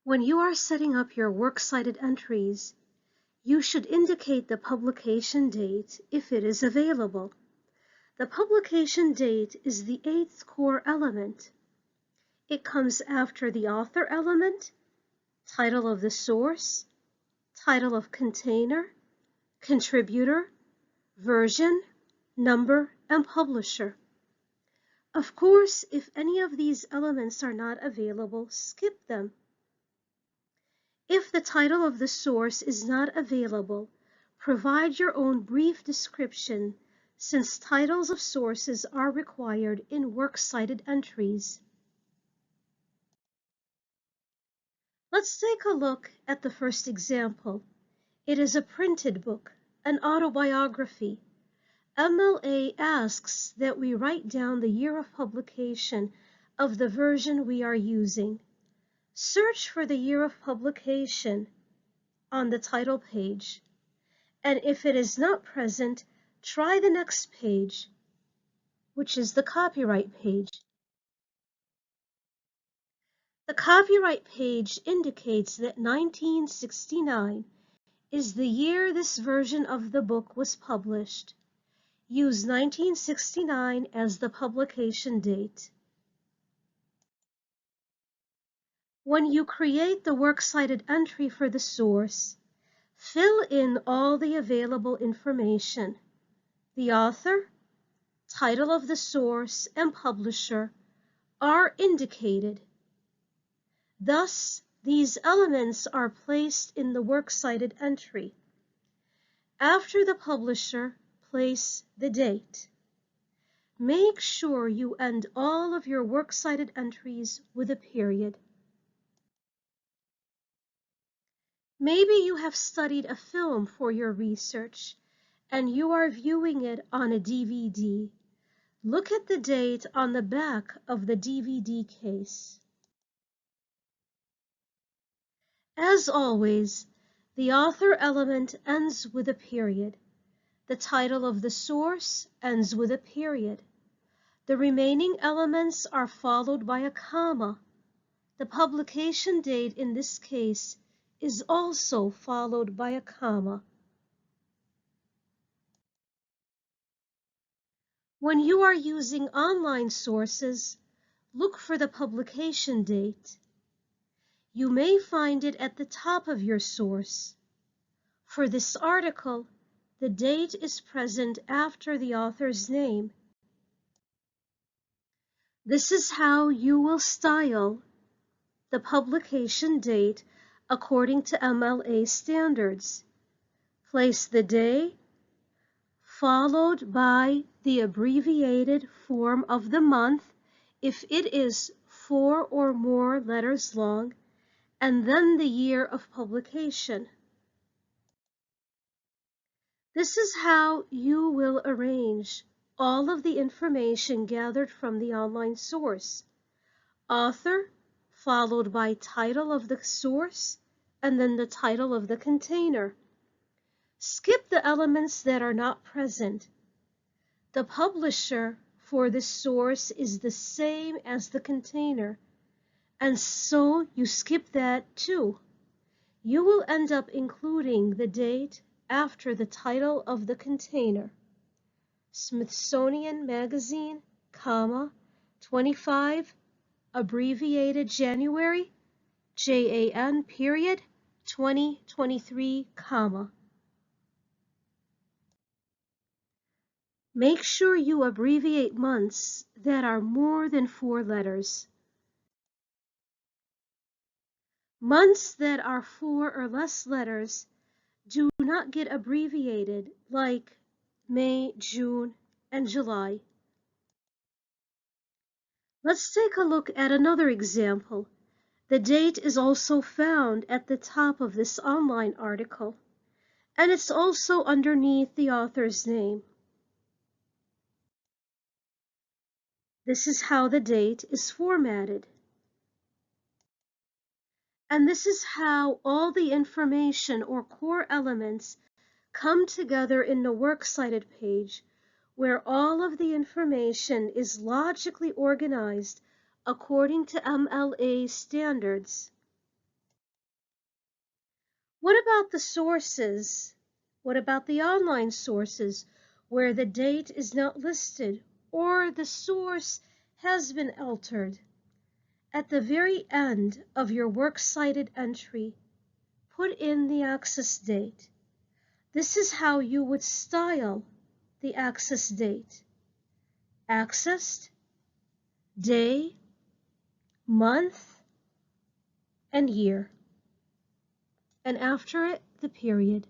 When you are setting up your works cited entries, you should indicate the publication date if it is available. The publication date is the eighth core element. It comes after the author element, title of the source, title of container, contributor, version, number, and publisher. Of course, if any of these elements are not available, skip them. If the title of the source is not available, provide your own brief description since titles of sources are required in works cited entries. Let's take a look at the first example. It is a printed book, an autobiography. MLA asks that we write down the year of publication of the version we are using. Search for the year of publication on the title page, and if it is not present, try the next page, which is the copyright page. The copyright page indicates that 1969 is the year this version of the book was published. Use 1969 as the publication date. When you create the works cited entry for the source, fill in all the available information. The author, title of the source, and publisher are indicated. Thus, these elements are placed in the works cited entry. After the publisher, place the date. Make sure you end all of your works cited entries with a period. Maybe you have studied a film for your research and you are viewing it on a DVD. Look at the date on the back of the DVD case. As always, the author element ends with a period. The title of the source ends with a period. The remaining elements are followed by a comma. The publication date in this case is also followed by a comma. When you are using online sources, look for the publication date. You may find it at the top of your source. For this article, the date is present after the author's name. This is how you will style the publication date according to MLA standards. Place the day, followed by the abbreviated form of the month if it is 4 or more letters long, and then the year of publication. This is how you will arrange all of the information gathered from the online source. Author, followed by title of the source, and then the title of the container. Skip the elements that are not present. The publisher for the source is the same as the container, and so you skip that too. You will end up including the date after the title of the container. Smithsonian Magazine, 25, abbreviated January, JAN period, 2023, Make sure you abbreviate months that are more than 4 letters. Months that are 4 or less letters do not get abbreviated like May, June, and July. Let's take a look at another example. The date is also found at the top of this online article, and it's also underneath the author's name. This is how the date is formatted. And this is how all the information or core elements come together in the works cited page, where all of the information is logically organized according to MLA standards. What about the sources? What about the online sources where the date is not listed or the source has been altered? At the very end of your works cited entry, put in the access date. This is how you would style the access date. Accessed, day, month, and year. And after it, the period.